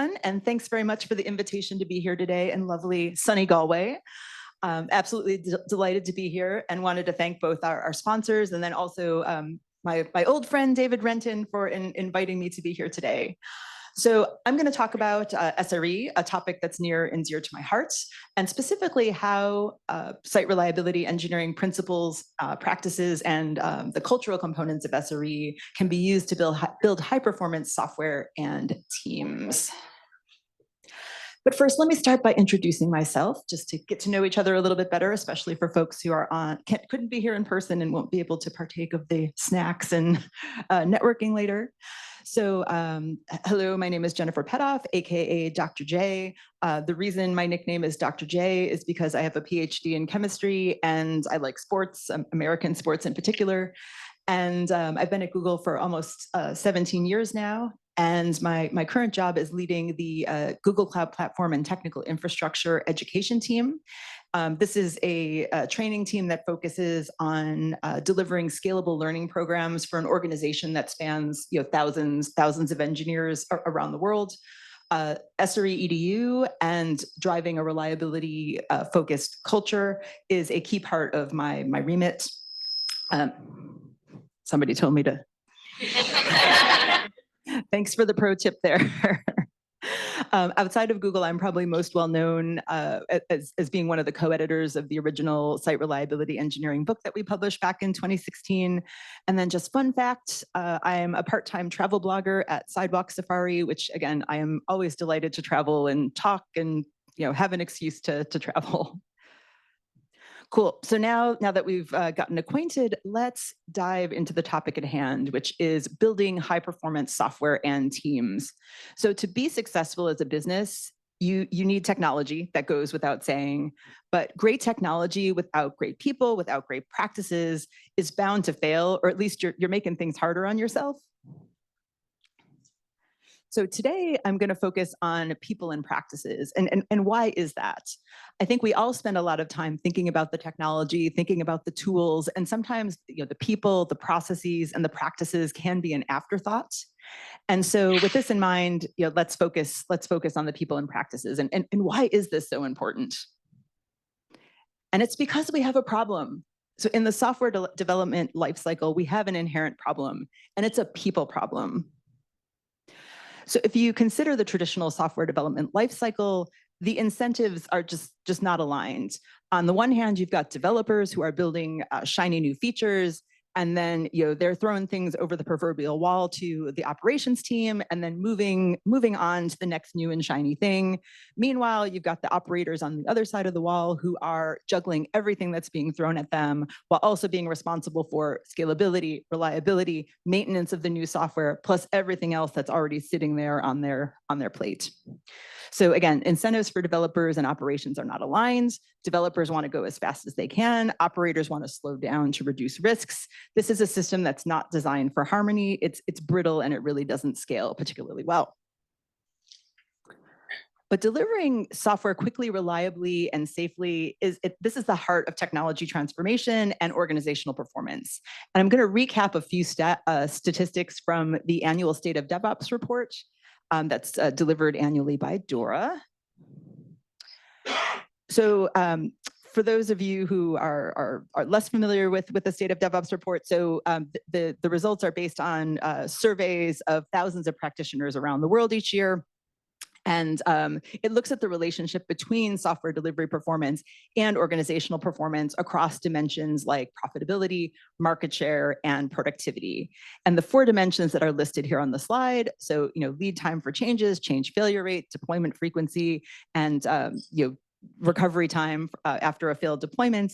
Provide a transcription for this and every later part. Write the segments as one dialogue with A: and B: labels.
A: everyone, and thanks very much for the invitation to be here today in lovely sunny Galway. Absolutely delighted to be here, and wanted to thank both our sponsors and then also my old friend David Renton for inviting me to be here today. So I'm going to talk about SRE, a topic that's near and dear to my heart, and specifically how site reliability engineering principles, practices, and the cultural components of SRE can be used to build high-performance software and teams. But first, let me start by introducing myself, just to get to know each other a little bit better, especially for folks who are couldn't be here in person and won't be able to partake of the snacks and networking later. So hello, my name is Jennifer Petoff, aka Dr. J. The reason my nickname is Dr. J is because I have a PhD in chemistry and I like sports, American sports in particular. And I've been at Google for almost 17 years now. And my current job is leading the Google Cloud Platform and Technical Infrastructure Education team. This is a training team that focuses on delivering scalable learning programs for an organization that spans thousands of engineers around the world. SRE EDU and driving a reliability focused culture is a key part of my remit. Somebody told me to. Thanks for the pro tip there. Outside of Google, I'm probably most well known as being one of the co-editors of the original site reliability engineering book that we published back in 2016. And then just fun fact, I'm a part-time travel blogger at Sidewalk Safari, which again, I am always delighted to travel and talk and have an excuse to travel. Cool. So now that we've gotten acquainted, let's dive into the topic at hand, which is building high-performance software and teams. So to be successful as a business, you need technology, that goes without saying, but great technology without great people, without great practices is bound to fail, or at least you're making things harder on yourself. So today I'm going to focus on people and practices. And why is that? I think we all spend a lot of time thinking about the technology, thinking about the tools, and sometimes the people, the processes, and the practices can be an afterthought. And so with this in mind, let's focus on the people and practices. And why is this so important? And it's because we have a problem. So in the software development lifecycle, we have an inherent problem, and it's a people problem. So if you consider the traditional software development lifecycle, the incentives are just not aligned. On the one hand, you've got developers who are building shiny new features, and then they're throwing things over the proverbial wall to the operations team, and then moving on to the next new and shiny thing. Meanwhile, you've got the operators on the other side of the wall who are juggling everything that's being thrown at them, while also being responsible for scalability, reliability, maintenance of the new software, plus everything else that's already sitting there on their plate. So again, incentives for developers and operations are not aligned. Developers want to go as fast as they can. Operators want to slow down to reduce risks. This is a system that's not designed for harmony. It's brittle, and it really doesn't scale particularly well. But delivering software quickly, reliably, and safely this is the heart of technology transformation and organizational performance. And I'm going to recap a few statistics from the annual State of DevOps report that's delivered annually by Dora. So for those of you who are less familiar with the State of DevOps report, so the results are based on surveys of thousands of practitioners around the world each year. And it looks at the relationship between software delivery performance and organizational performance across dimensions like profitability, market share, and productivity. And the 4 dimensions that are listed here on the slide, so lead time for changes, change failure rate, deployment frequency, and recovery time after a failed deployment,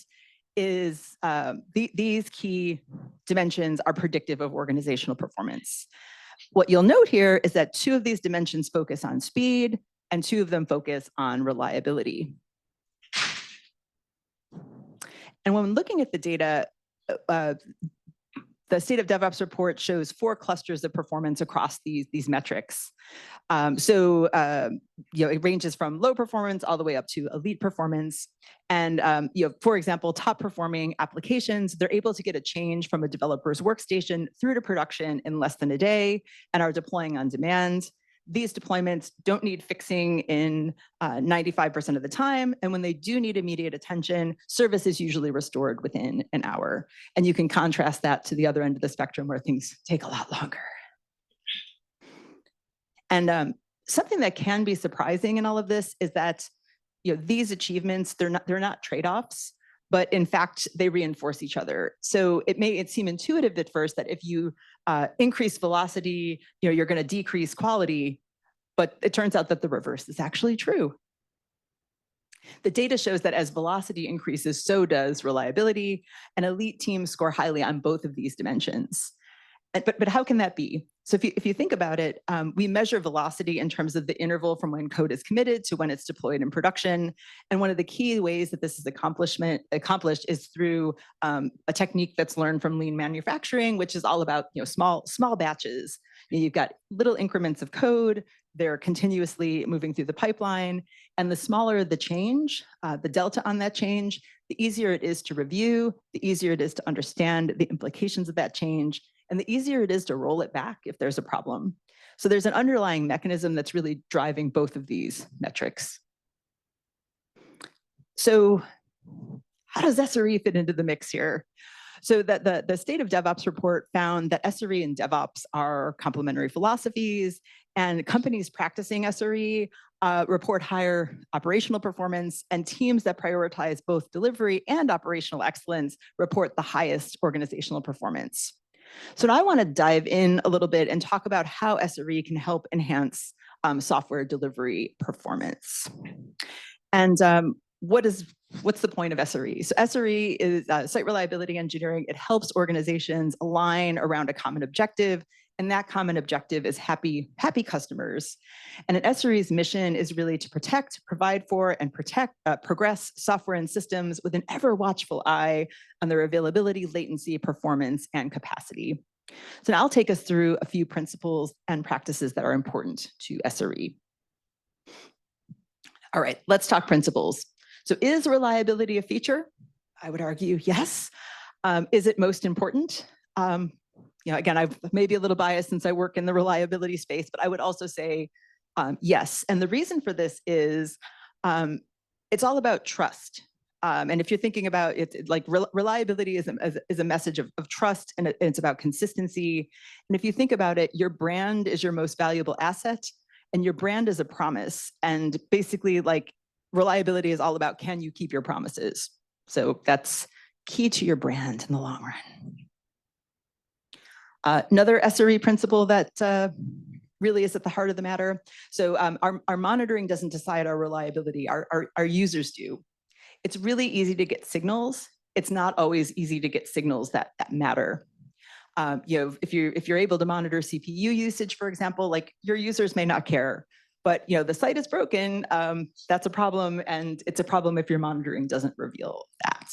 A: is these key dimensions are predictive of organizational performance. What you'll note here is that 2 of these dimensions focus on speed, and 2 of them focus on reliability. And when looking at the data, the State of DevOps report shows 4 clusters of performance across these metrics. It ranges from low performance all the way up to elite performance. And for example, top performing applications, they're able to get a change from a developer's workstation through to production in less than a day and are deploying on demand. These deployments don't need fixing in 95% of the time. And when they do need immediate attention, service is usually restored within an hour. And you can contrast that to the other end of the spectrum where things take a lot longer. And something that can be surprising in all of this is that these achievements, they're not trade-offs, but in fact, they reinforce each other. So it may seem intuitive at first that if you increase velocity, you're going to decrease quality, but it turns out that the reverse is actually true. The data shows that as velocity increases, so does reliability, and elite teams score highly on both of these dimensions. But how can that be? So if you think about it, we measure velocity in terms of the interval from when code is committed to when it's deployed in production. And one of the key ways that this is accomplished is through a technique that's learned from lean manufacturing, which is all about small batches. You've got little increments of code. They're continuously moving through the pipeline. And the smaller the change, the delta on that change, the easier it is to review, the easier it is to understand the implications of that change, and the easier it is to roll it back if there's a problem. So there's an underlying mechanism that's really driving both of these metrics. So how does SRE fit into the mix here? So that the State of DevOps report found that SRE and DevOps are complementary philosophies, and companies practicing SRE report higher operational performance, and teams that prioritize both delivery and operational excellence report the highest organizational performance. So now I want to dive in a little bit and talk about how SRE can help enhance software delivery performance. And what's the point of SRE? So SRE is site reliability engineering. It helps organizations align around a common objective, and that common objective is happy customers. And an SRE's mission is really to protect, provide for, and progress software and systems with an ever watchful eye on their availability, latency, performance, and capacity. So now I'll take us through a few principles and practices that are important to SRE. All right, let's talk principles. So is reliability a feature? I would argue yes. Is it most important? Again, I may be a little biased since I work in the reliability space, but I would also say yes. And the reason for this is it's all about trust. And if you're thinking about it, like reliability is a message of trust, and it's about consistency. And if you think about it, your brand is your most valuable asset, and your brand is a promise. And basically, like, reliability is all about, can you keep your promises? So that's key to your brand in the long run. Another SRE principle that really is at the heart of the matter. So our monitoring doesn't decide our reliability, our users do. It's really easy to get signals. It's not always easy to get signals that matter. If you're able to monitor CPU usage, for example, like, your users may not care, but the site is broken. That's a problem, and it's a problem if your monitoring doesn't reveal that.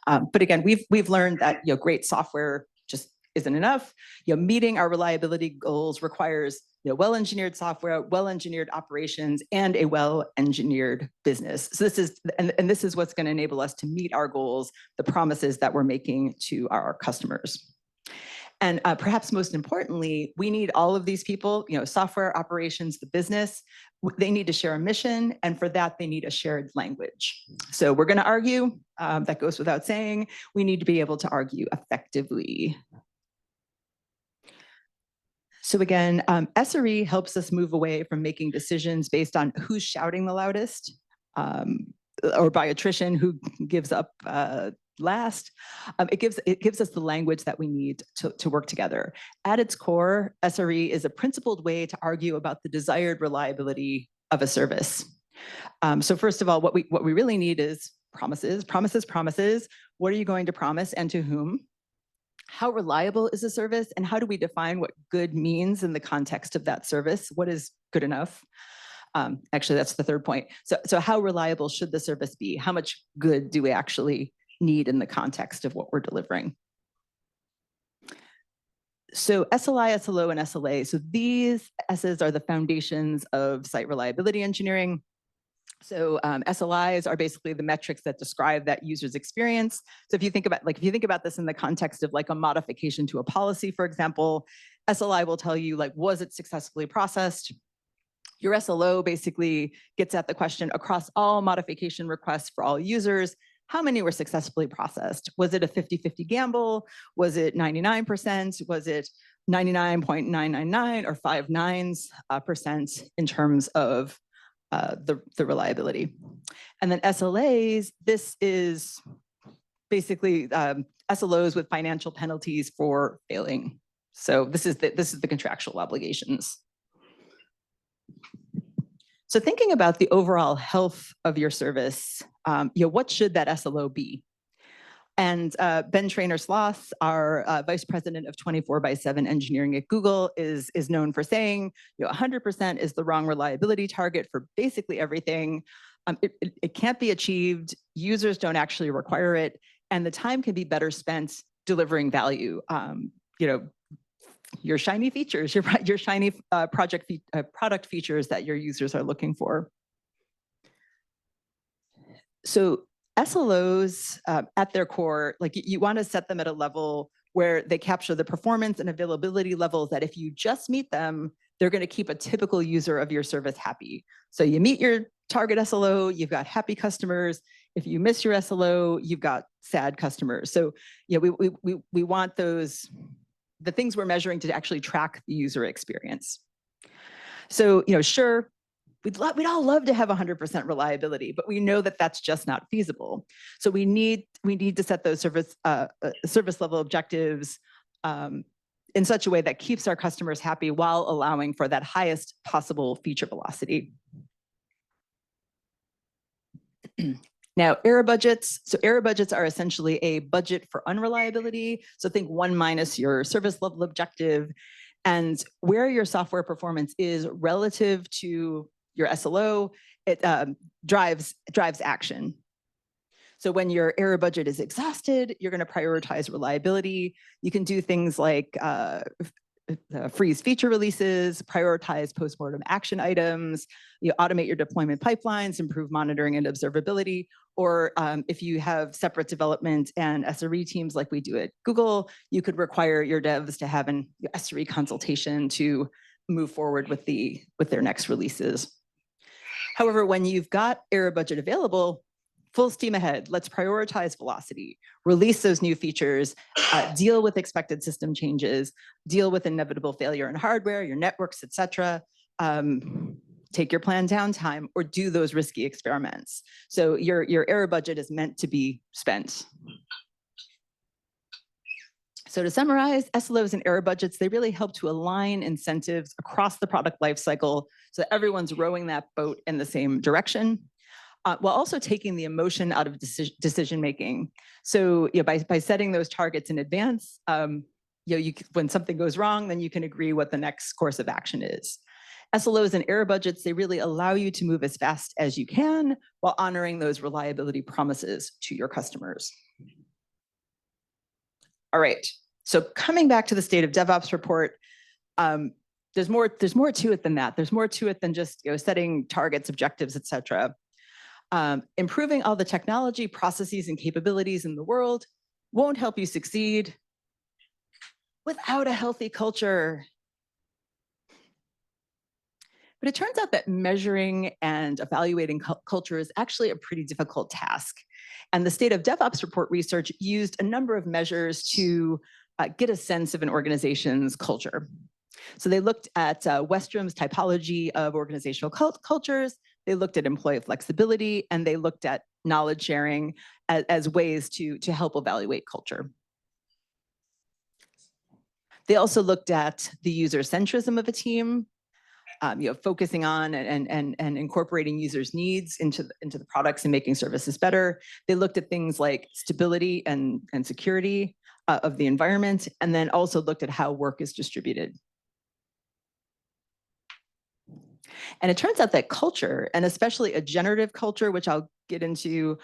A: But again, we've learned that great software just isn't enough. Meeting our reliability goals requires well-engineered software, well-engineered operations, and a well-engineered business. So this is what's going to enable us to meet our goals, the promises that we're making to our customers. And perhaps most importantly, we need all of these people, software, operations, the business. They need to share a mission, and for that, they need a shared language. So we're going to argue, that goes without saying. We need to be able to argue effectively. So again, SRE helps us move away from making decisions based on who's shouting the loudest, or by attrition, who gives up last. It gives us the language that we need to work together. At its core, SRE is a principled way to argue about the desired reliability of a service. So first of all, what we really need is promises. What are you going to promise, and to whom? How reliable is a service, and how do we define what good means in the context of that service? What is good enough? Actually, that's the third point. So how reliable should the service be? How much good do we actually need in the context of what we're delivering? So SLI, SLO, and SLA. So these S's are the foundations of site reliability engineering. So SLIs are basically the metrics that describe that user's experience. So if you think about this in the context of like a modification to a policy, for example, SLI will tell you, like, was it successfully processed? Your SLO basically gets at the question across all modification requests for all users, how many were successfully processed? Was it a 50-50 gamble? Was it 99%? Was it 99.999 or 5 nines percent in terms of the reliability? And then SLAs, this is basically SLOs with financial penalties for failing. So this is the contractual obligations. So thinking about the overall health of your service, what should that SLO be? And Ben Traynor-Sloss, our vice president of 24/7 engineering at Google, is known for saying, 100% is the wrong reliability target for basically everything. It can't be achieved. Users don't actually require it, and the time can be better spent delivering value. Your shiny features, your shiny product features that your users are looking for. So SLOs at their core, like you want to set them at a level where they capture the performance and availability levels that if you just meet them, they're going to keep a typical user of your service happy. So you meet your target SLO, you've got happy customers. If you miss your SLO, you've got sad customers. So we want the things we're measuring to actually track the user experience. So, sure, we'd all love to have 100% reliability, but we know that that's just not feasible. So we need to set those service level objectives in such a way that keeps our customers happy while allowing for that highest possible feature velocity. Now, error budgets. So error budgets are essentially a budget for unreliability. So think 1 minus your service level objective, and where your software performance is relative to your SLO, it drives action. So when your error budget is exhausted, you're going to prioritize reliability. You can do things like freeze feature releases, prioritize postmortem action items, automate your deployment pipelines, improve monitoring and observability. Or if you have separate development and SRE teams like we do at Google, you could require your devs to have an SRE consultation to move forward with their next releases. However, when you've got error budget available, full steam ahead. Let's prioritize velocity, release those new features, deal with expected system changes, deal with inevitable failure in hardware, your networks, et cetera. Take your planned downtime or do those risky experiments. So your error budget is meant to be spent. So to summarize, SLOs and error budgets, they really help to align incentives across the product lifecycle so that everyone's rowing that boat in the same direction. While also taking the emotion out of decision making. So by setting those targets in advance, when something goes wrong, then you can agree what the next course of action is. SLOs and error budgets, they really allow you to move as fast as you can while honoring those reliability promises to your customers. All right, so coming back to the State of DevOps report, there's more to it than that. There's more to it than just setting targets, objectives, et cetera. Improving all the technology, processes, and capabilities in the world won't help you succeed without a healthy culture. But it turns out that measuring and evaluating culture is actually a pretty difficult task. And the State of DevOps report research used a number of measures to get a sense of an organization's culture. So they looked at Westrom's typology of organizational cultures. They looked at employee flexibility, and they looked at knowledge sharing as ways to help evaluate culture. They also looked at the user centrism of a team, focusing on and incorporating users' needs into the products and making services better. They looked at things like stability and security of the environment, and then also looked at how work is distributed. And it turns out that culture, and especially a generative culture, which I'll get into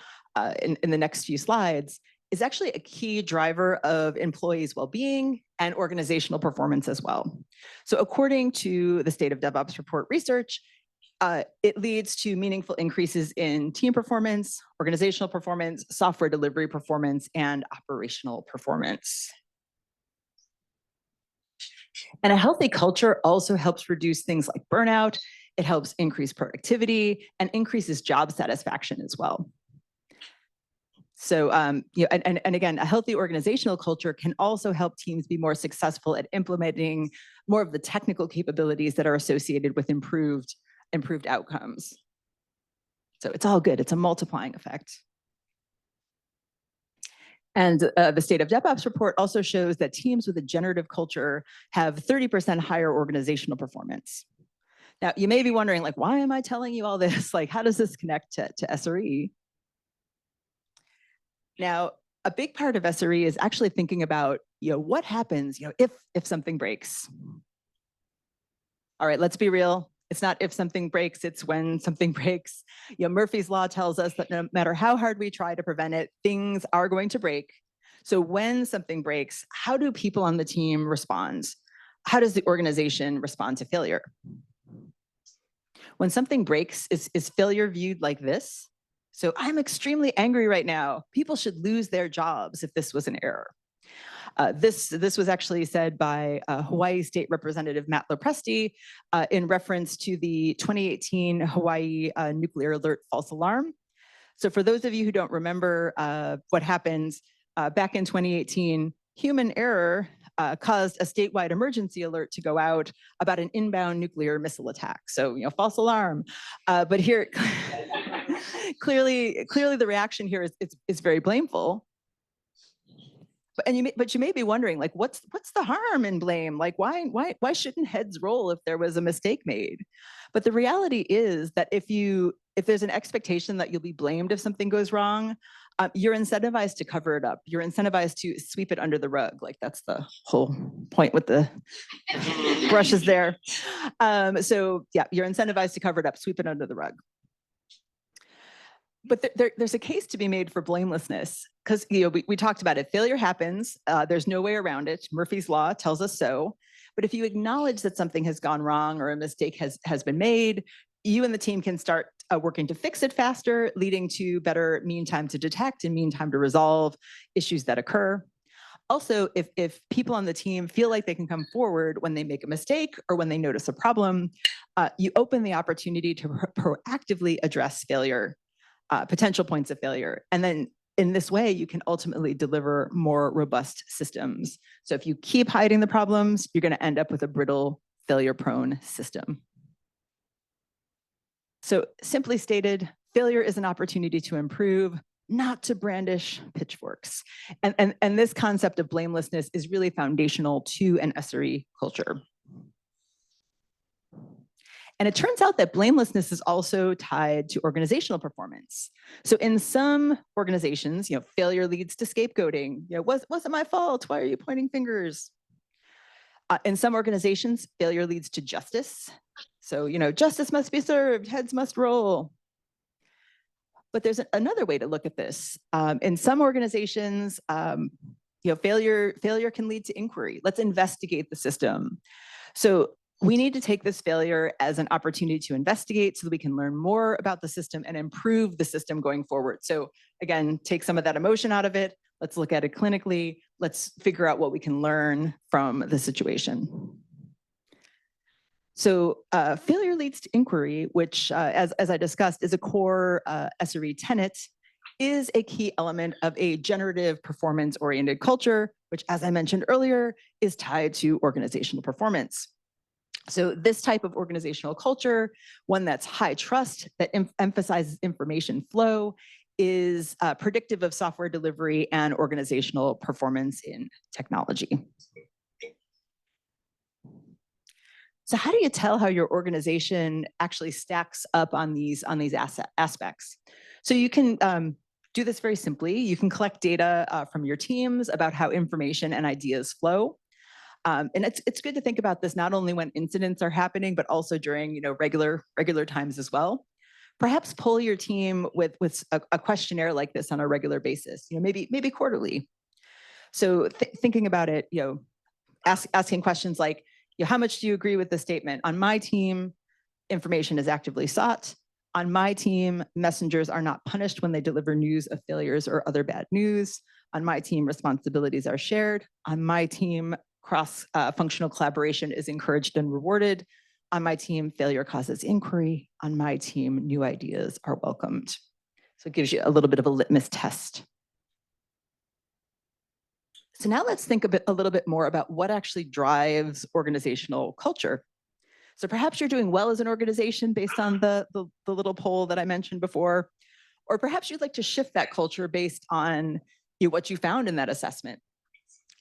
A: in the next few slides, is actually a key driver of employees' well-being and organizational performance as well. So according to the State of DevOps report research, it leads to meaningful increases in team performance, organizational performance, software delivery performance, and operational performance. And a healthy culture also helps reduce things like burnout. It helps increase productivity and increases job satisfaction as well. So, and again, a healthy organizational culture can also help teams be more successful at implementing more of the technical capabilities that are associated with improved outcomes. So it's all good. It's a multiplying effect. And the State of DevOps report also shows that teams with a generative culture have 30% higher organizational performance. Now, you may be wondering, like, why am I telling you all this? Like, how does this connect to SRE? Now, a big part of SRE is actually thinking about, what happens, if something breaks. All right, let's be real. It's not if something breaks, it's when something breaks. Murphy's Law tells us that no matter how hard we try to prevent it, things are going to break. So when something breaks, how do people on the team respond? How does the organization respond to failure? When something breaks, is failure viewed like this? So I'm extremely angry right now. People should lose their jobs if this was an error. This was actually said by Hawaii State Representative Matt Lopresti in reference to the 2018 Hawaii nuclear alert false alarm. So for those of you who don't remember what happened back in 2018, human error caused a statewide emergency alert to go out about an inbound nuclear missile attack. So, false alarm. But here, clearly the reaction here is very blameful. But you may be wondering, like, what's the harm in blame? Like, why shouldn't heads roll if there was a mistake made? But the reality is that if there's an expectation that you'll be blamed if something goes wrong, you're incentivized to cover it up. You're incentivized to sweep it under the rug. Like, that's the whole point with the brushes there. So yeah, you're incentivized to cover it up, sweep it under the rug. But there's a case to be made for blamelessness, because we talked about it. Failure happens. There's no way around it. Murphy's Law tells us so. But if you acknowledge that something has gone wrong or a mistake has been made, you and the team can start working to fix it faster, leading to better mean time to detect and mean time to resolve issues that occur. Also, if people on the team feel like they can come forward when they make a mistake or when they notice a problem, you open the opportunity to proactively address failure. Potential points of failure. And then in this way, you can ultimately deliver more robust systems. So if you keep hiding the problems, you're going to end up with a brittle, failure-prone system. So simply stated, failure is an opportunity to improve, not to brandish pitchforks. And this concept of blamelessness is really foundational to an SRE culture. And it turns out that blamelessness is also tied to organizational performance. So in some organizations, failure leads to scapegoating. Wasn't my fault. Why are you pointing fingers? In some organizations, failure leads to justice. So, justice must be served, heads must roll. But there's another way to look at this. In some organizations, failure can lead to inquiry. Let's investigate the system. So we need to take this failure as an opportunity to investigate so that we can learn more about the system and improve the system going forward. So again, take some of that emotion out of it. Let's look at it clinically. Let's figure out what we can learn from the situation. So failure leads to inquiry, which, as I discussed, is a core SRE tenet, is a key element of a generative performance-oriented culture, which, as I mentioned earlier, is tied to organizational performance. So this type of organizational culture, one that's high trust, that emphasizes information flow, is predictive of software delivery and organizational performance in technology. So how do you tell how your organization actually stacks up on these aspects? So you can do this very simply. You can collect data from your teams about how information and ideas flow. And it's good to think about this not only when incidents are happening, but also during regular times as well. Perhaps poll your team with a questionnaire like this on a regular basis. Maybe quarterly. So thinking about it, asking questions like, how much do you agree with the statement? On my team, information is actively sought. On my team, messengers are not punished when they deliver news of failures or other bad news. On my team, responsibilities are shared. On my team, Cross-functional collaboration is encouraged and rewarded. On my team, failure causes inquiry. On my team, new ideas are welcomed. So it gives you a little bit of a litmus test. So now let's think a little bit more about what actually drives organizational culture. So perhaps you're doing well as an organization based on the little poll that I mentioned before, or perhaps you'd like to shift that culture based on what you found in that assessment.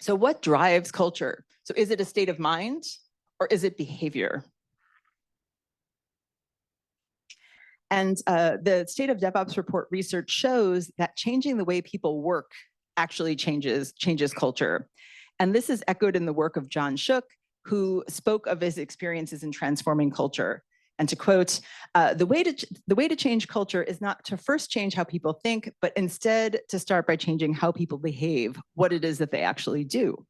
A: So what drives culture? So is it a state of mind or is it behavior? And the State of DevOps Report research shows that changing the way people work actually changes culture. And this is echoed in the work of John Shook, who spoke of his experiences in transforming culture. And to quote, the way to change culture is not to first change how people think, but instead to start by changing how people behave, what it is that they actually do.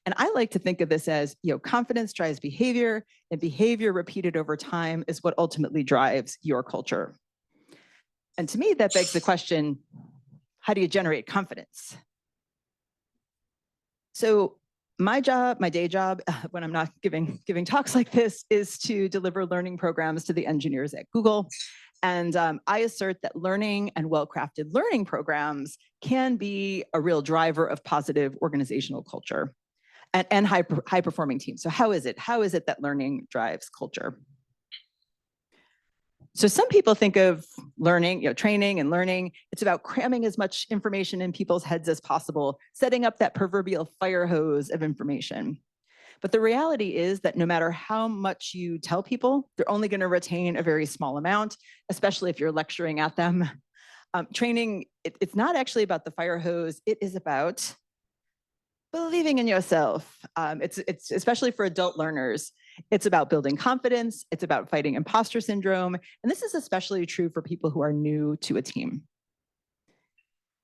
A: And I like to think of this as, confidence drives behavior, and behavior repeated over time is what ultimately drives your culture. And to me, that begs the question, how do you generate confidence? So my day job, when I'm not giving talks like this, is to deliver learning programs to the engineers at Google. And I assert that learning and well-crafted learning programs can be a real driver of positive organizational culture and high-performing teams. So how is it that learning drives culture? So some people think of learning, training and learning, it's about cramming as much information in people's heads as possible, setting up that proverbial fire hose of information. But the reality is that no matter how much you tell people, they're only going to retain a very small amount, especially if you're lecturing at them. Training, it's not actually about the fire hose, it is about believing in yourself. It's especially for adult learners. It's about building confidence. It's about fighting imposter syndrome. And this is especially true for people who are new to a team.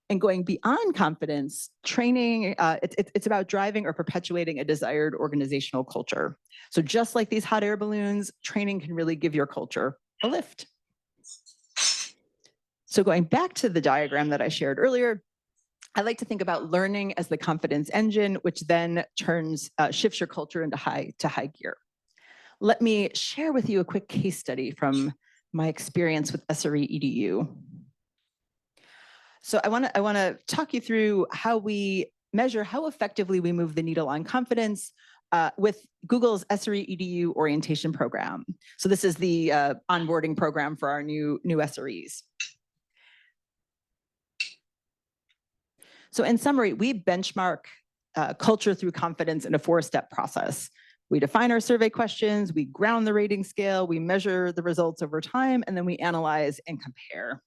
A: And going beyond confidence, training, it's about driving or perpetuating a desired organizational culture. So just like these hot air balloons, training can really give your culture a lift. So going back to the diagram that I shared earlier, I like to think about learning as the confidence engine, which then shifts your culture into high gear. Let me share with you a quick case study from my experience with SRE EDU. So I want to talk you through how we measure how effectively we move the needle on confidence with Google's SRE EDU orientation program. So this is the onboarding program for our new SREs. So in summary, we benchmark culture through confidence in a 4-step process. We define our survey questions, we ground the rating scale, we measure the results over time, and then we analyze and compare.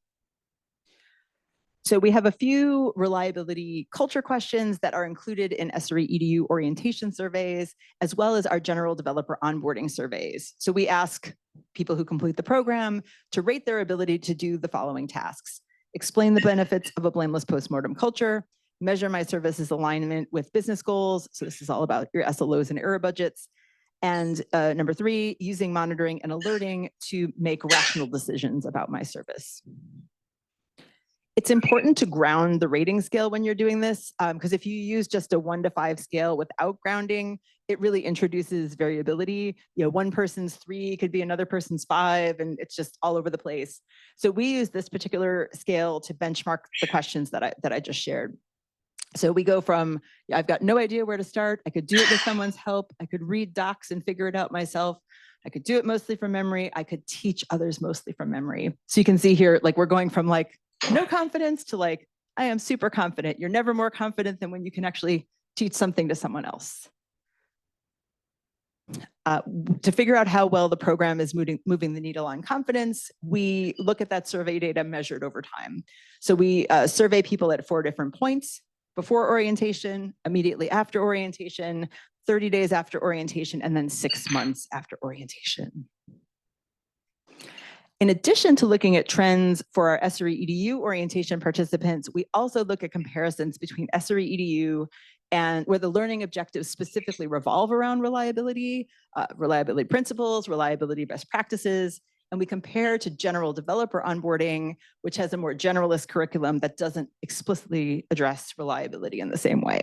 A: So we have a few reliability culture questions that are included in SRE EDU orientation surveys, as well as our general developer onboarding surveys. So we ask people who complete the program to rate their ability to do the following tasks: explain the benefits of a blameless postmortem culture, measure my services alignment with business goals. So this is all about your SLOs and error budgets. And number 3, using monitoring and alerting to make rational decisions about my service. It's important to ground the rating scale when you're doing this, because if you use just a 1 to 5 scale without grounding, it really introduces variability. One person's 3 could be another person's 5, and it's just all over the place. So we use this particular scale to benchmark the questions that I just shared. So we go from, I've got no idea where to start. I could do it with someone's help. I could read docs and figure it out myself. I could do it mostly from memory. I could teach others mostly from memory. So you can see here, we're going from no confidence to I am super confident. You're never more confident than when you can actually teach something to someone else. To figure out how well the program is moving the needle on confidence, we look at that survey data measured over time. So we survey people at 4 different points: before orientation, immediately after orientation, 30 days after orientation, and then 6 months after orientation. In addition to looking at trends for our SRE EDU orientation participants, we also look at comparisons between SRE EDU and where the learning objectives specifically revolve around reliability, reliability principles, reliability best practices, and we compare to general developer onboarding, which has a more generalist curriculum that doesn't explicitly address reliability in the same way.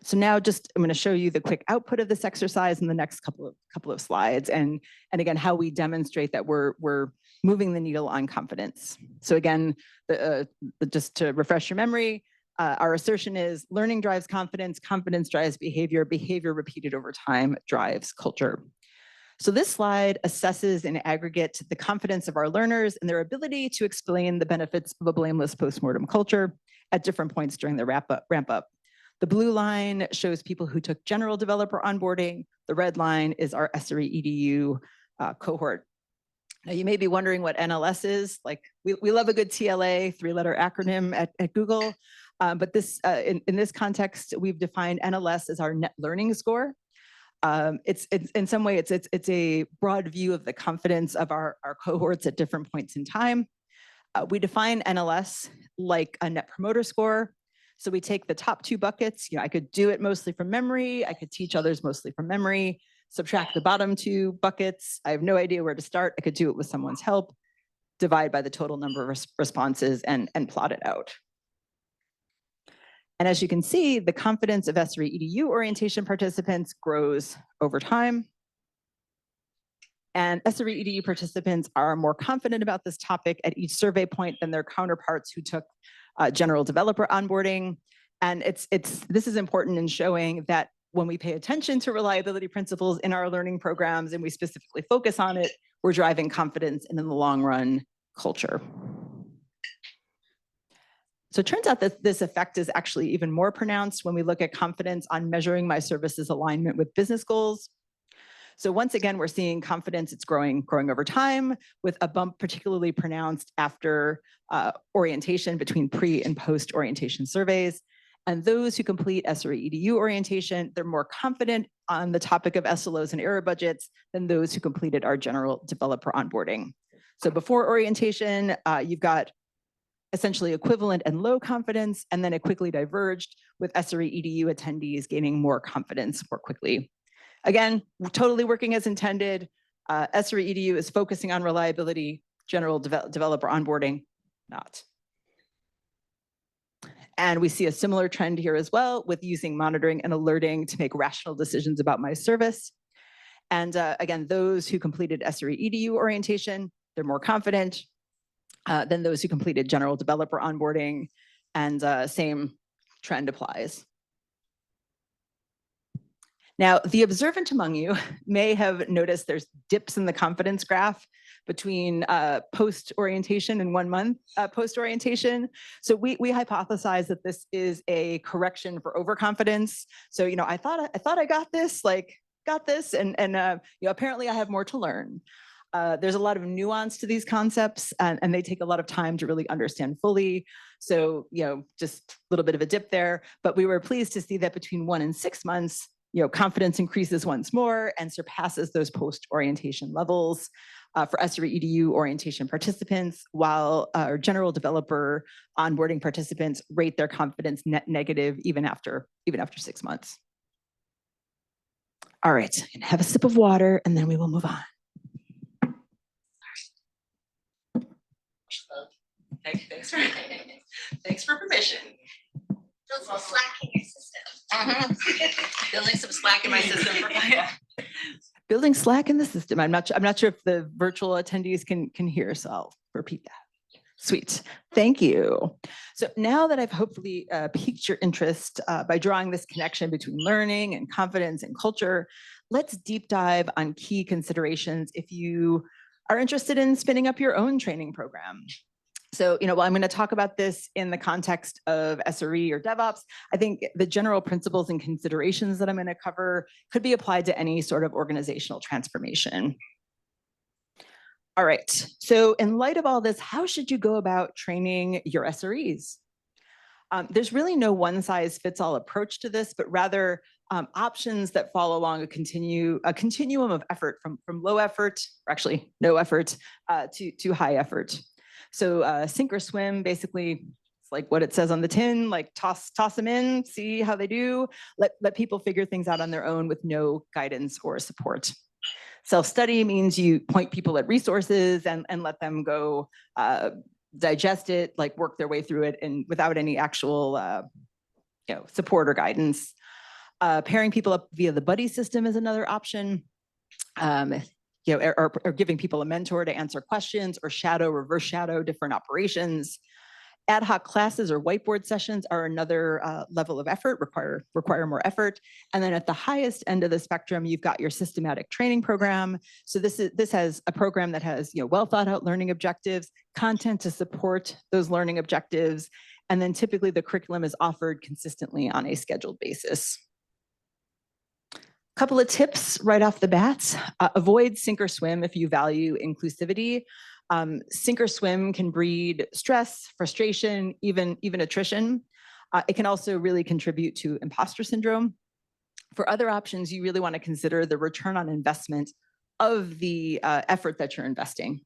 A: So now I'm going to show you the quick output of this exercise in the next couple of slides, and again, how we demonstrate that we're moving the needle on confidence. So again, just to refresh your memory, our assertion is learning drives confidence, confidence drives behavior, behavior repeated over time drives culture. So this slide assesses in aggregate the confidence of our learners and their ability to explain the benefits of a blameless postmortem culture at different points during the ramp up. The blue line shows people who took general developer onboarding. The red line is our SRE EDU cohort. Now you may be wondering what NLS is. Like we love a good TLA, 3-letter acronym at Google. But this in this context, we've defined NLS as our net learning score. It's in some way, it's a broad view of the confidence of our cohorts at different points in time. We define NLS like a net promoter score. So we take the top 2 buckets. I could do it mostly from memory. I could teach others mostly from memory. Subtract the bottom 2 buckets. I have no idea where to start. I could do it with someone's help. Divide by the total number of responses and plot it out. And as you can see, the confidence of SRE EDU orientation participants grows over time. And SRE EDU participants are more confident about this topic at each survey point than their counterparts who took general developer onboarding. And this is important in showing that when we pay attention to reliability principles in our learning programs and we specifically focus on it, we're driving confidence and in the long run, culture. So it turns out that this effect is actually even more pronounced when we look at confidence on measuring my service's alignment with business goals. So once again, we're seeing confidence, it's growing over time, with a bump particularly pronounced after orientation between pre and post orientation surveys. And those who complete SRE EDU orientation, they're more confident on the topic of SLOs and error budgets than those who completed our general developer onboarding. So before orientation, you've got essentially equivalent and low confidence, and then it quickly diverged with SRE EDU attendees gaining more confidence more quickly. Again, we're totally working as intended. SRE EDU is focusing on reliability, general developer onboarding, not. And we see a similar trend here as well with using monitoring and alerting to make rational decisions about my service. And again, those who completed SRE EDU orientation, they're more confident than those who completed general developer onboarding, and same trend applies. Now, the observant among you may have noticed there's dips in the confidence graph between post-orientation and 1 month post-orientation. So we hypothesize that this is a correction for overconfidence. So, I thought I got this, and apparently I have more to learn. There's a lot of nuance to these concepts, and they take a lot of time to really understand fully. So, just a little bit of a dip there, but we were pleased to see that between 1 and 6 months, confidence increases once more and surpasses those post-orientation levels for SRE EDU orientation participants, while our general developer onboarding participants rate their confidence net negative even after 6 months. All right, I'm gonna have a sip of water and then we will move on. Thanks for permission.
B: Build some slack in your system.
A: Building some slack in my system. Building slack in the system. I'm not sure if the virtual attendees can hear, so I'll repeat that. Sweet. Thank you. So now that I've hopefully piqued your interest by drawing this connection between learning and confidence and culture, let's deep dive on key considerations if you are interested in spinning up your own training program. So, while I'm going to talk about this in the context of SRE or DevOps, I think the general principles and considerations that I'm going to cover could be applied to any sort of organizational transformation. All right. So in light of all this, how should you go about training your SREs? There's really no one-size-fits-all approach to this, but rather options that follow along a continuum of effort from low effort, or actually no effort, to high effort. So sink or swim, basically, it's like what it says on the tin, like toss them in, see how they do, let people figure things out on their own with no guidance or support. Self-study means you point people at resources and let them go digest it, like work their way through it, and without any actual support or guidance. Pairing people up via the buddy system is another option. Or giving people a mentor to answer questions or reverse shadow different operations. Ad hoc classes or whiteboard sessions are another level of effort, require more effort. And then at the highest end of the spectrum, you've got your systematic training program. So this has a program that has well thought out learning objectives, content to support those learning objectives, and then typically the curriculum is offered consistently on a scheduled basis. Couple of tips right off the bat. Avoid sink or swim if you value inclusivity. Sink or swim can breed stress, frustration, even attrition. It can also really contribute to imposter syndrome. For other options, you really want to consider the return on investment of the effort that you're investing.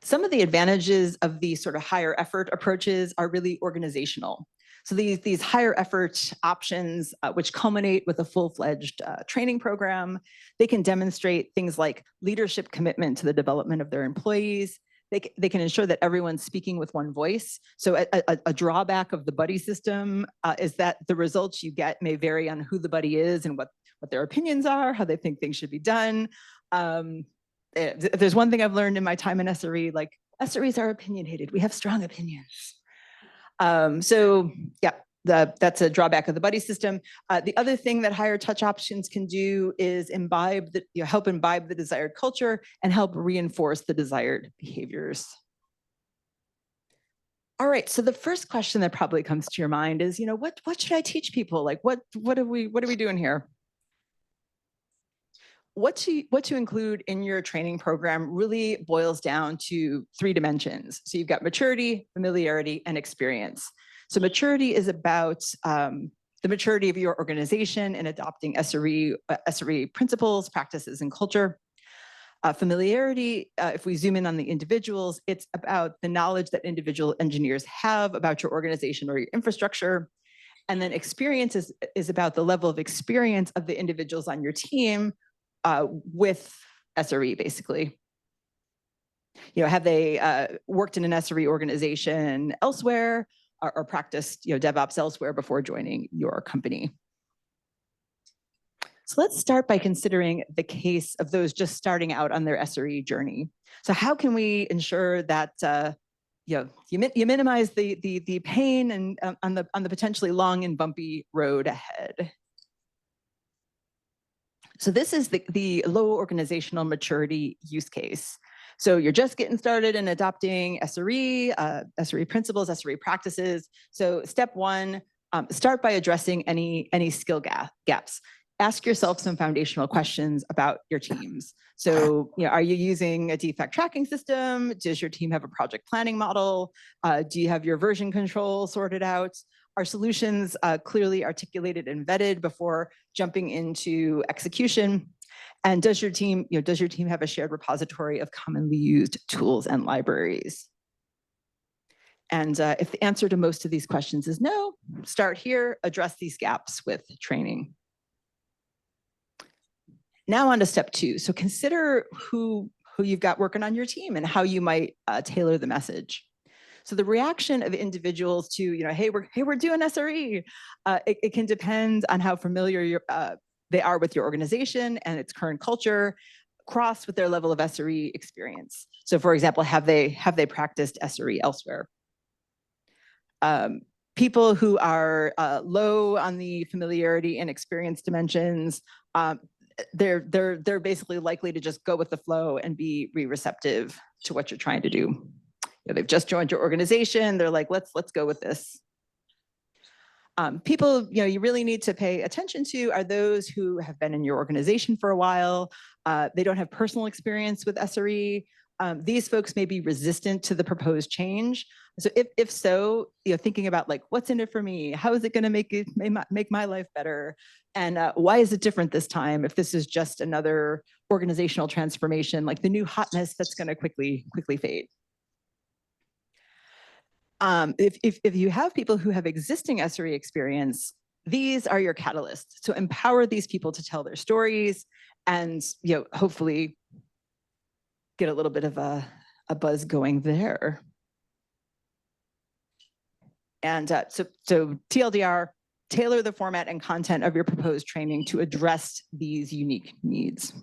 A: Some of the advantages of these sort of higher effort approaches are really organizational. So these higher effort options, which culminate with a full-fledged training program, they can demonstrate things like leadership commitment to the development of their employees. They can ensure that everyone's speaking with one voice. So a drawback of the buddy system is that the results you get may vary on who the buddy is and what their opinions are, how they think things should be done. There's one thing I've learned in my time in SRE, like SREs are opinionated. We have strong opinions. So yeah, that's a drawback of the buddy system. The other thing that higher touch options can do is help imbibe the desired culture and help reinforce the desired behaviors. All right, so the first question that probably comes to your mind is, what should I teach people? Like, what are we doing here? What to include in your training program really boils down to 3 dimensions. So you've got maturity, familiarity, and experience. So maturity is about the maturity of your organization in adopting SRE principles, practices, and culture. Familiarity, if we zoom in on the individuals, it's about the knowledge that individual engineers have about your organization or your infrastructure. And then experience is about the level of experience of the individuals on your team with SRE, basically. Have they worked in an SRE organization elsewhere or practiced DevOps elsewhere before joining your company? So let's start by considering the case of those just starting out on their SRE journey. So how can we ensure that you minimize the pain and on the potentially long and bumpy road ahead? So this is the low organizational maturity use case. So you're just getting started in adopting SRE, SRE principles, SRE practices. So step 1, start by addressing any skill gaps. Ask yourself some foundational questions about your teams. So, are you using a defect tracking system? Does your team have a project planning model? Do you have your version control sorted out? Are solutions clearly articulated and vetted before jumping into execution? And does your team have a shared repository of commonly used tools and libraries? And if the answer to most of these questions is no, start here, address these gaps with training. Now on to step 2. So consider who you've got working on your team and how you might tailor the message. So the reaction of individuals to, hey, we're doing SRE, it can depend on how familiar they are with your organization and its current culture, cross with their level of SRE experience. So for example, have they practiced SRE elsewhere? People who are low on the familiarity and experience dimensions, they're basically likely to just go with the flow and be receptive to what you're trying to do. They've just joined your organization. They're like, let's go with this. People, you really need to pay attention to are those who have been in your organization for a while. They don't have personal experience with SRE. These folks may be resistant to the proposed change. So if so, thinking about like, what's in it for me? How is it going to make my life better? And why is it different this time? If this is just another organizational transformation, like the new hotness that's going to quickly fade. If you have people who have existing SRE experience, these are your catalysts. So empower these people to tell their stories and hopefully get a little bit of a buzz going there. And so TLDR, tailor the format and content of your proposed training to address these unique needs.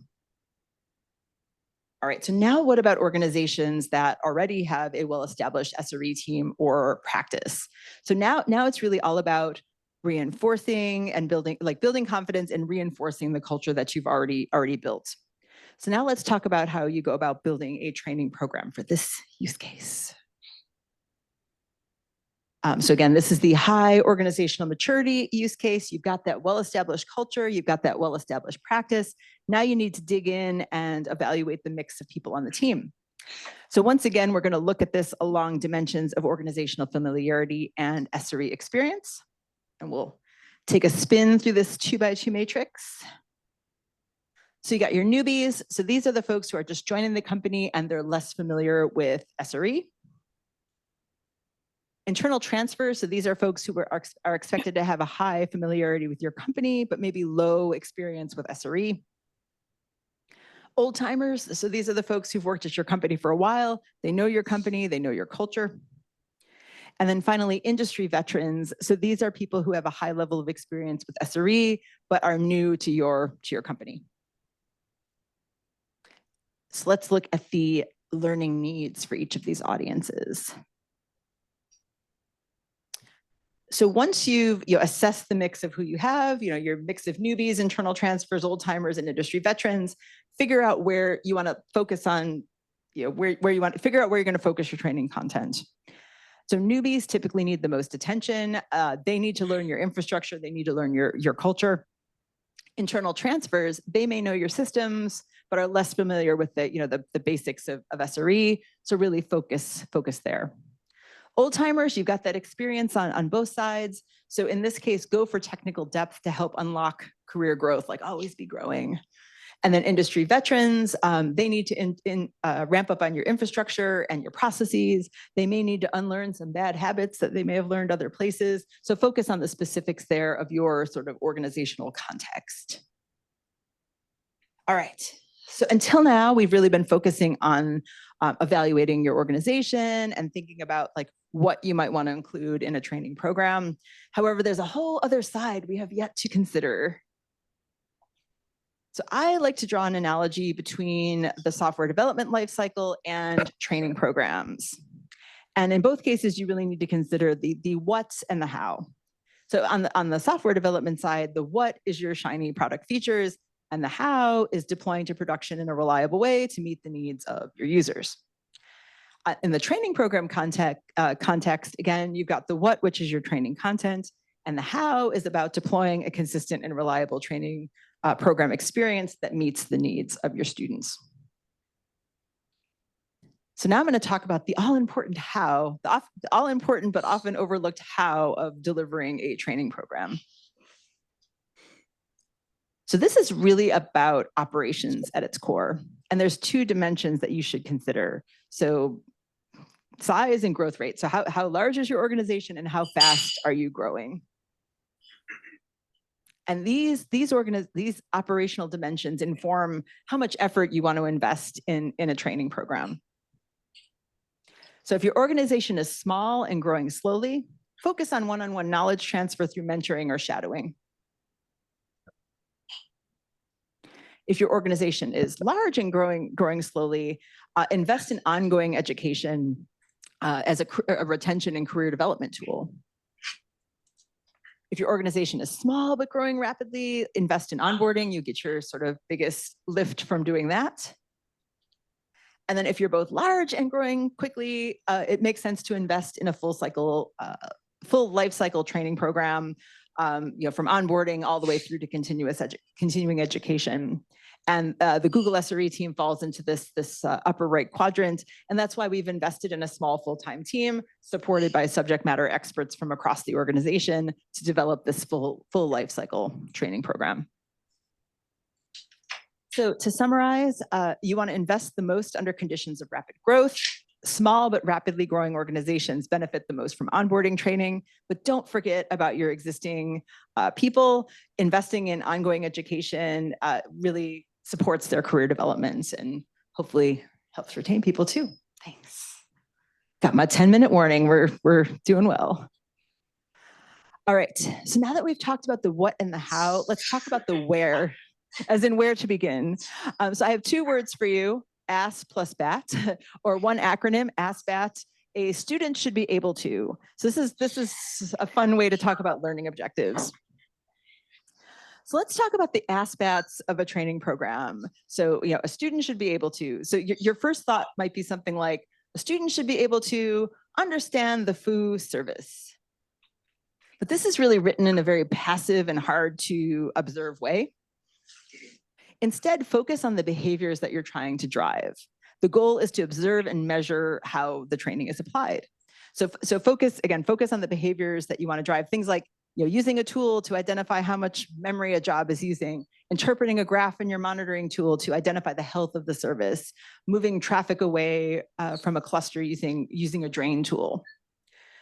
A: All right, so now what about organizations that already have a well-established SRE team or practice? So now it's really all about reinforcing and building confidence and reinforcing the culture that you've already built. So now let's talk about how you go about building a training program for this use case. So again, this is the high organizational maturity use case. You've got that well-established culture, you've got that well-established practice. Now you need to dig in and evaluate the mix of people on the team. So once again, we're going to look at this along dimensions of organizational familiarity and SRE experience. And we'll take a spin through this 2x2 matrix. So you got your newbies. So these are the folks who are just joining the company and they're less familiar with SRE. Internal transfers, so these are folks who are expected to have a high familiarity with your company, but maybe low experience with SRE. Old timers, so these are the folks who've worked at your company for a while. They know your company, they know your culture. And then finally, industry veterans. So these are people who have a high level of experience with SRE, but are new to your company. So let's look at the learning needs for each of these audiences. So once you've assessed the mix of who you have, your mix of newbies, internal transfers, old timers, and industry veterans, figure out where you want to focus on, where you want to figure out where you're going to focus your training content. So newbies typically need the most attention. They need to learn your infrastructure. They need to learn your culture. Internal transfers, they may know your systems, but are less familiar with the basics of SRE. So really focus there. Old timers, you've got that experience on both sides. So in this case, go for technical depth to help unlock career growth, like always be growing. And then industry veterans, they need to ramp up on your infrastructure and your processes. They may need to unlearn some bad habits that they may have learned other places. So focus on the specifics there of your sort of organizational context. All right. So until now, we've really been focusing on evaluating your organization and thinking about what you might want to include in a training program. However, there's a whole other side we have yet to consider. So I like to draw an analogy between the software development lifecycle and training programs. And in both cases, you really need to consider the what and the how. So on the software development side, the what is your shiny product features, and the how is deploying to production in a reliable way to meet the needs of your users. In the training program context, again, you've got the what, which is your training content, and the how is about deploying a consistent and reliable training program experience that meets the needs of your students. So now I'm going to talk about the all-important how, the all-important but often overlooked how of delivering a training program. So this is really about operations at its core. And there's two dimensions that you should consider. So size and growth rate. So how large is your organization and how fast are you growing? And these operational dimensions inform how much effort you want to invest in a training program. So if your organization is small and growing slowly, focus on one-on-one knowledge transfer through mentoring or shadowing. If your organization is large and growing slowly, invest in ongoing education as a retention and career development tool. If your organization is small but growing rapidly, invest in onboarding. You get your sort of biggest lift from doing that. And then if you're both large and growing quickly, it makes sense to invest in a full life cycle training program, from onboarding all the way through to continuing education. And the Google SRE team falls into this upper right quadrant. And that's why we've invested in a small full-time team supported by subject matter experts from across the organization to develop this full life cycle training program. So to summarize, you want to invest the most under conditions of rapid growth. Small but rapidly growing organizations benefit the most from onboarding training, but don't forget about your existing people. Investing in ongoing education really supports their career development and hopefully helps retain people too. Thanks. Got my 10-minute warning. We're doing well. All right, so now that we've talked about the what and the how, let's talk about the where, as in where to begin. So I have two words for you, ASS plus BAT, or one acronym, ASS-BAT. A student should be able to. So this is a fun way to talk about learning objectives. So let's talk about the ASS-BATs of a training program. So, a student should be able to. So your first thought might be something like, a student should be able to understand the FOO service. But this is really written in a very passive and hard to observe way. Instead, focus on the behaviors that you're trying to drive. The goal is to observe and measure how the training is applied. So focus on the behaviors that you want to drive. Things like using a tool to identify how much memory a job is using, interpreting a graph in your monitoring tool to identify the health of the service, moving traffic away from a cluster using a drain tool.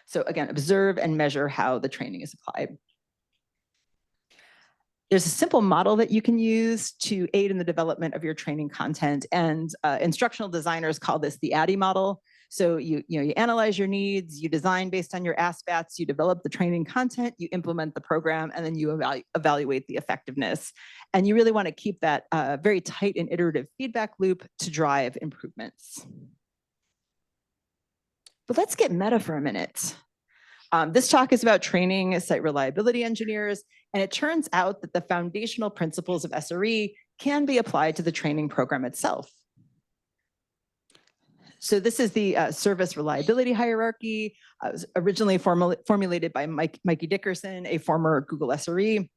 A: So again, observe and measure how the training is applied. There's a simple model that you can use to aid in the development of your training content, and instructional designers call this the ADDIE model. So you analyze your needs, you design based on your ASS-BATs, you develop the training content, you implement the program, and then you evaluate the effectiveness. And you really want to keep that very tight and iterative feedback loop to drive improvements. But let's get meta for a minute. This talk is about training site reliability engineers, and it turns out that the foundational principles of SRE can be applied to the training program itself. So this is the service reliability hierarchy. It was originally formulated by Mikey Dickerson, a former Google SRE.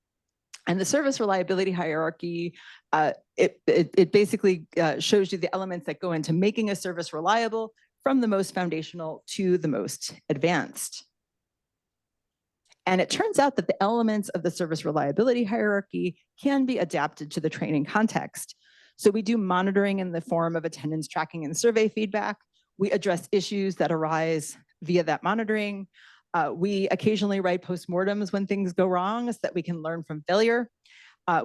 A: And the service reliability hierarchy, it basically shows you the elements that go into making a service reliable, from the most foundational to the most advanced. And it turns out that the elements of the service reliability hierarchy can be adapted to the training context. So we do monitoring in the form of attendance tracking and survey feedback. We address issues that arise via that monitoring. We occasionally write postmortems when things go wrong so that we can learn from failure.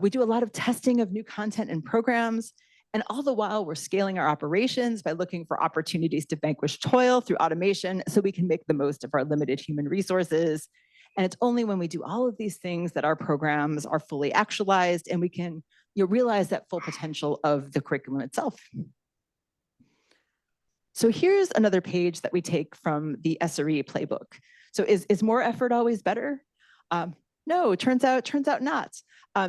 A: We do a lot of testing of new content and programs. And all the while, we're scaling our operations by looking for opportunities to vanquish toil through automation so we can make the most of our limited human resources. And it's only when we do all of these things that our programs are fully actualized and we can realize that full potential of the curriculum itself. So here's another page that we take from the SRE playbook. So is more effort always better? No, it turns out not.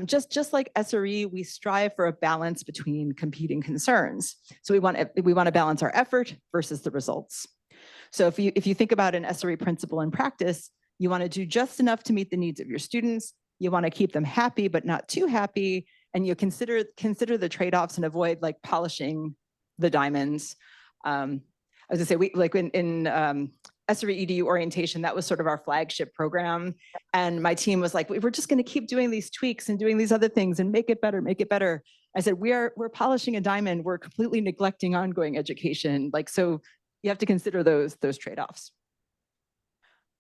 A: Just like SRE, we strive for a balance between competing concerns. So we want to balance our effort versus the results. So if you think about an SRE principle in practice, you want to do just enough to meet the needs of your students. You want to keep them happy, but not too happy. And you consider the trade-offs and avoid like polishing the diamonds. I was gonna say, in SRE EDU orientation, that was sort of our flagship program. And my team was like, we're just gonna keep doing these tweaks and doing these other things and make it better, make it better. I said, we're polishing a diamond. We're completely neglecting ongoing education. So you have to consider those trade-offs.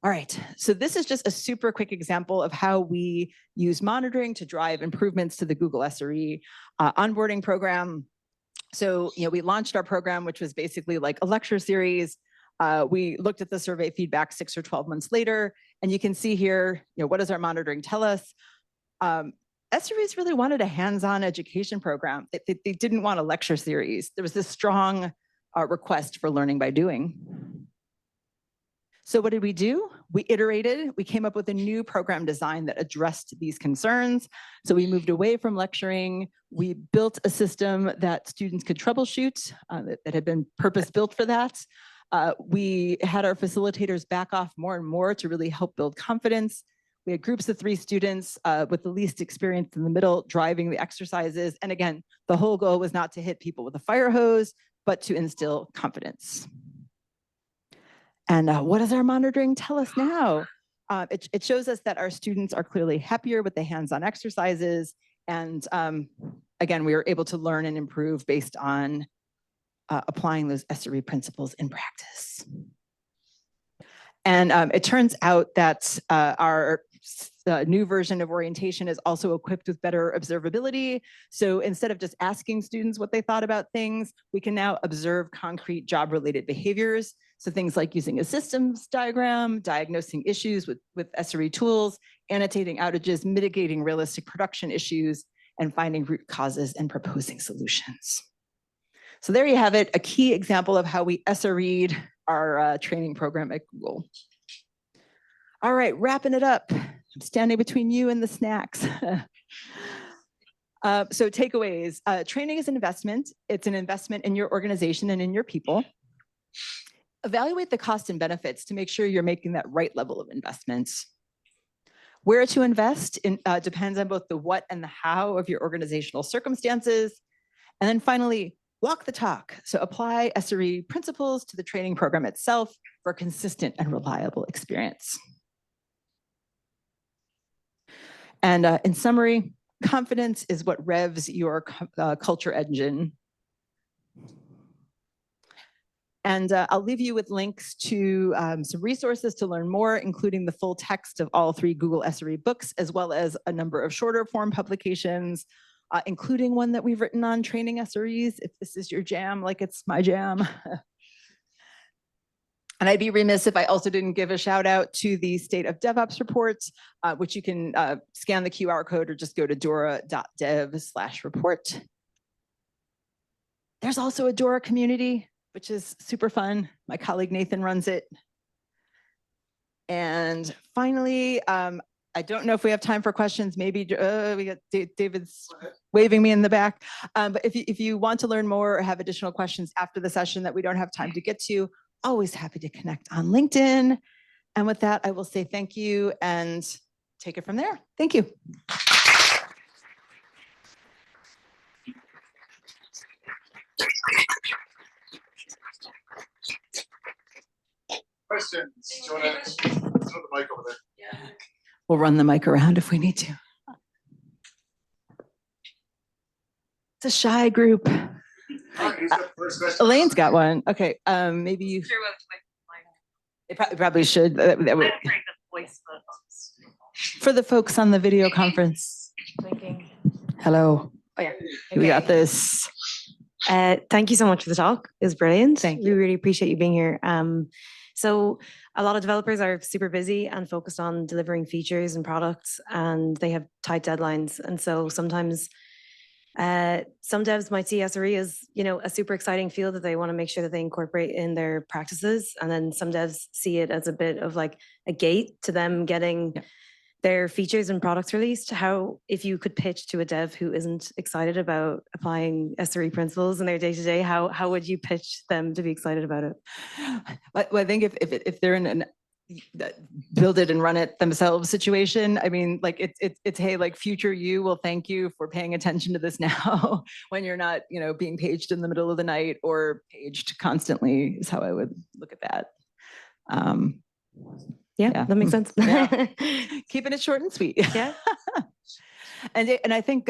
A: All right, so this is just a super quick example of how we use monitoring to drive improvements to the Google SRE onboarding program. So, we launched our program, which was basically like a lecture series. We looked at the survey feedback 6 or 12 months later, and you can see here, what does our monitoring tell us? SREs really wanted a hands-on education program. They didn't want a lecture series. There was this strong request for learning by doing. So what did we do? We iterated, we came up with a new program design that addressed these concerns. So we moved away from lecturing. We built a system that students could troubleshoot that had been purpose-built for that. We had our facilitators back off more and more to really help build confidence. We had groups of 3 students with the least experience in the middle driving the exercises. And again, the whole goal was not to hit people with a fire hose, but to instill confidence. And what does our monitoring tell us now? It shows us that our students are clearly happier with the hands-on exercises. And again, we were able to learn and improve based on applying those SRE principles in practice. And it turns out that our new version of orientation is also equipped with better observability. So instead of just asking students what they thought about things, we can now observe concrete job-related behaviors. So things like using a systems diagram, diagnosing issues with SRE tools, annotating outages, mitigating realistic production issues, and finding root causes and proposing solutions. So there you have it, a key example of how we SRE'd our training program at Google. All right, wrapping it up. I'm standing between you and the snacks. So takeaways, training is an investment. It's an investment in your organization and in your people. Evaluate the cost and benefits to make sure you're making that right level of investment. Where to invest depends on both the what and the how of your organizational circumstances. And then finally, walk the talk. So apply SRE principles to the training program itself for consistent and reliable experience. And in summary, confidence is what revs your culture engine. And I'll leave you with links to some resources to learn more, including the full text of all 3 Google SRE books, as well as a number of shorter form publications, including one that we've written on training SREs, if this is your jam, like it's my jam. And I'd be remiss if I also didn't give a shout out to the State of DevOps reports, which you can scan the QR code or just go to dora.dev/report. There's also a Dora community, which is super fun. My colleague Nathan runs it. And finally, I don't know if we have time for questions. Maybe we got David's waving me in the back. But if you want to learn more or have additional questions after the session that we don't have time to get to, always happy to connect on LinkedIn. And with that, I will say thank you and take it from there. Thank you.
C: Questions? Do you want to throw the mic over there?
B: Yeah.
A: We'll run the mic around if we need to. It's a shy group. Elaine's got one. Okay, maybe you.
B: Sure,
A: They probably should. For the folks on the video conference.
B: Thinking.
A: Hello.
B: Oh yeah.
A: We got this.
D: Thank you so much for the talk. It was brilliant.
A: Thank
D: We really appreciate you being here. So a lot of developers are super busy and focused on delivering features and products, and they have tight deadlines. And so sometimes some devs might see SRE as, a super exciting field that they want to make sure that they incorporate in their practices. And then some devs see it as a bit of like a gate to them getting their features and products released. How, if you could pitch to a dev who isn't excited about applying SRE principles in their day-to-day, how would you pitch them to be excited about it?
A: Well, I think if they're in an build it and run it themselves situation, I mean, like it's hey, like future you will thank you for paying attention to this now when you're not, being paged in the middle of the night or paged constantly is how I would look at that.
D: Yeah, that makes sense.
A: Yeah. Keeping it short and sweet.
D: Yeah.
A: And I think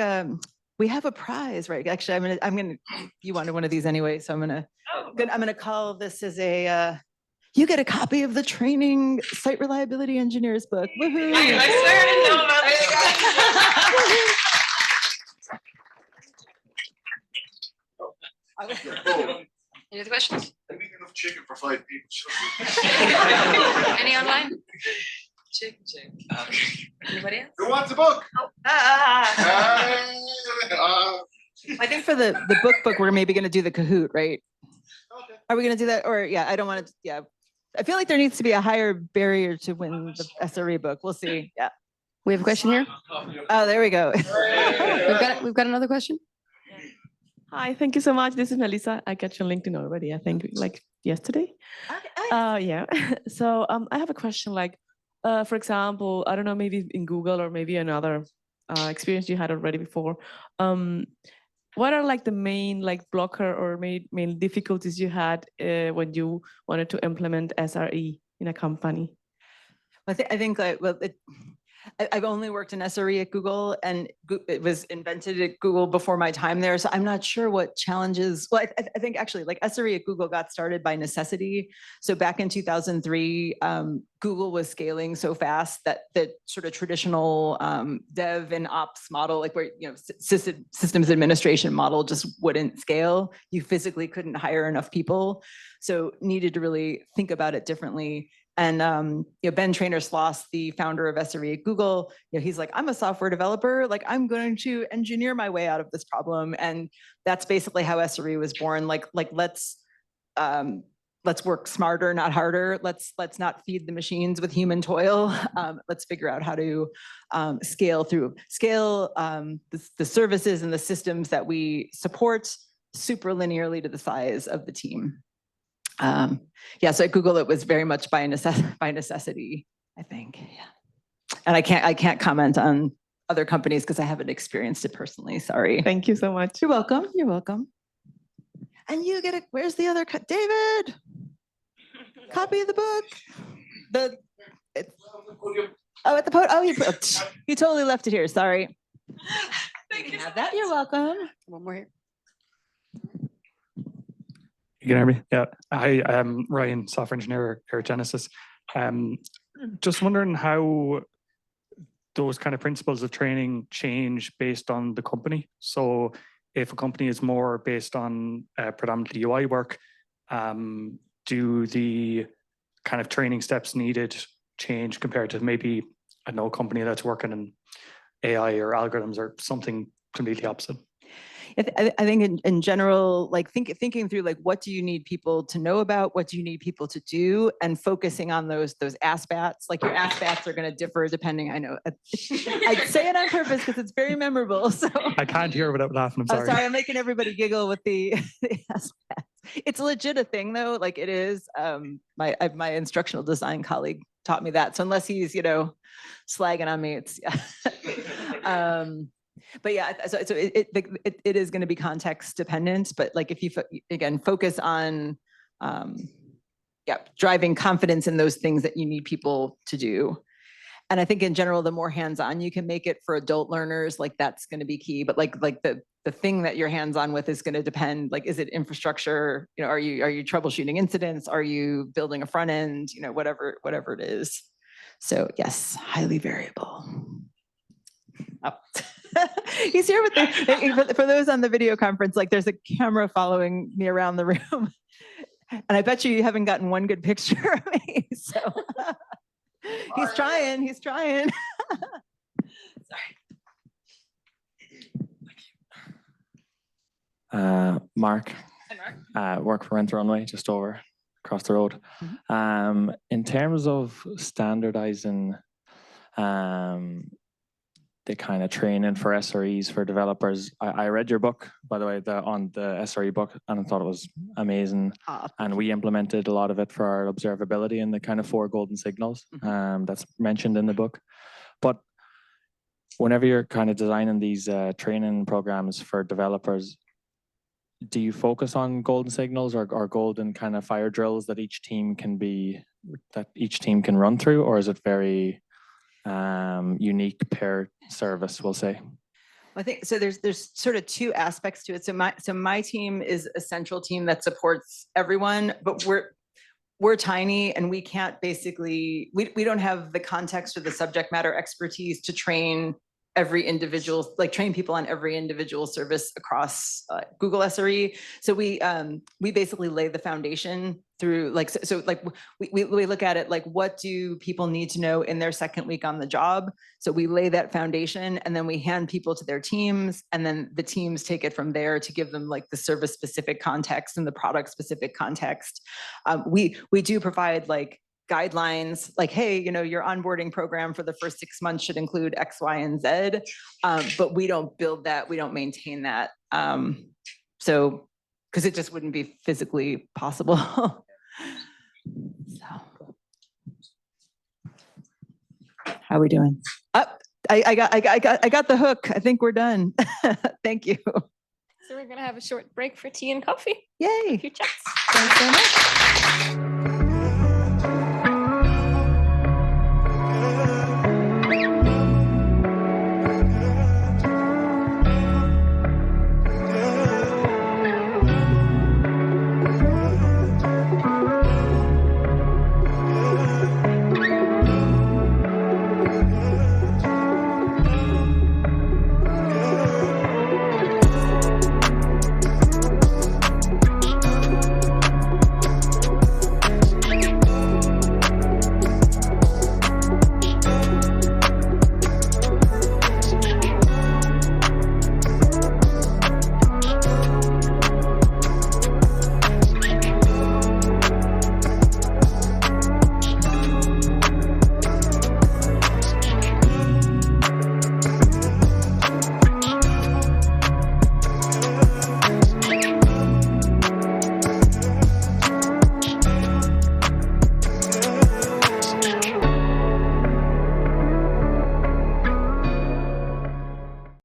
A: we have a prize, right? Actually, I'm gonna. You wanted one of these anyway, so I'm gonna call this as a. You get a copy of the training site reliability engineers book. Woohoo!
B: I swear I didn't know about this. Any other questions?
C: I need enough chicken for 5 people.
B: Any online? Chicken. Anybody else?
C: Who wants a book?
A: I think for the book, we're maybe gonna do the Kahoot, right?
C: Okay.
A: Are we gonna do that? Or yeah, I don't want to. Yeah, I feel like there needs to be a higher barrier to win the SRE book. We'll see. Yeah.
E: We have a question here.
A: Oh, there we go.
E: We've got another question. Hi, thank you so much. This is Melissa. I got your LinkedIn already, I think, like yesterday. Yeah. So I have a question like, for example, I don't know, maybe in Google or maybe another experience you had already before. What are like the main blocker or main difficulties you had when you wanted to implement SRE in a company?
A: I think I've only worked in SRE at Google, and it was invented at Google before my time there. So I'm not sure what challenges, well, I think actually like SRE at Google got started by necessity. So back in 2003, Google was scaling so fast that the sort of traditional dev and ops model, like where, systems administration model just wouldn't scale. You physically couldn't hire enough people. So needed to really think about it differently. And Ben Trainor-Sloss, the founder of SRE at Google, he's like, I'm a software developer, like I'm going to engineer my way out of this problem. And that's basically how SRE was born. Like let's work smarter, not harder. Let's not feed the machines with human toil. Let's figure out how to scale the services and the systems that we support super linearly to the size of the team. So at Google, it was very much by necessity, I think. Yeah. And I can't comment on other companies because I haven't experienced it personally. Sorry.
E: Thank you so much.
A: You're welcome. You're welcome. And you get it. Where's the other? David, copy of the book. At the podium. Oh, he totally left it here. Sorry.
B: Thank you.
A: Have that. You're welcome.
E: One more here.
F: You can hear me? Yeah. Hi, I'm Ryan, software engineer here at Genesis. Just wondering how those kind of principles of training change based on the company. So if a company is more based on predominantly UI work, do the kind of training steps needed change compared to maybe a company that's working in AI or algorithms or something completely opposite?
A: I think in general, like thinking through like what do you need people to know about, what do you need people to do, and focusing on those ASBATs. Like your ASBATs are going to differ depending. I know I'd say it on purpose because it's very memorable. So
F: I can't hear without laughing. I'm sorry.
A: Sorry, I'm making everybody giggle with the ASBATs. It's legit a thing though. Like it is. My instructional design colleague taught me that. So unless he's slagging on me, it's yeah. But yeah, so it is going to be context dependent. But like if you again focus on driving confidence in those things that you need people to do. And I think in general, the more hands-on you can make it for adult learners, like that's going to be key. But like the thing that you're hands-on with is going to depend. Like, is it infrastructure? Are you troubleshooting incidents? Are you building a front end? Whatever it is. So yes, highly variable. Oh. He's here with for those on the video conference, like there's a camera following me around the room. And I bet you haven't gotten one good picture of me. So he's trying. Sorry.
G: Mark.
A: Hi, Mark.
G: Work for Rent Runway, just over across the road.
A: Mm-hmm.
G: In terms of standardizing the kind of training for SREs for developers, I read your book, by the way, on the SRE book, and I thought it was amazing. And we implemented a lot of it for our observability and the kind of 4 golden signals that's mentioned in the book. But whenever you're kind of designing these training programs for developers, do you focus on golden signals or golden kind of fire drills that each team can run through, or is it very unique per service, we'll say?
A: I think so. There's sort of 2 aspects to it. So my team is a central team that supports everyone, but we're tiny and we can't basically we don't have the context or the subject matter expertise to train every individual, like train people on every individual service across Google SRE. So we basically lay the foundation through we look at it like, what do people need to know in their second week on the job? So we lay that foundation and then we hand people to their teams, and then the teams take it from there to give them like the service specific context and the product specific context. We do provide like guidelines, like, hey, your onboarding program for the first 6 months should include X, Y, and Z. But we don't build that, we don't maintain that. So, because it just wouldn't be physically possible. So, how are we doing? I got the hook. I think we're done. Thank you.
B: So we're gonna have a short break for tea and coffee.
A: Yay.
B: A few chats.
A: Thanks so much.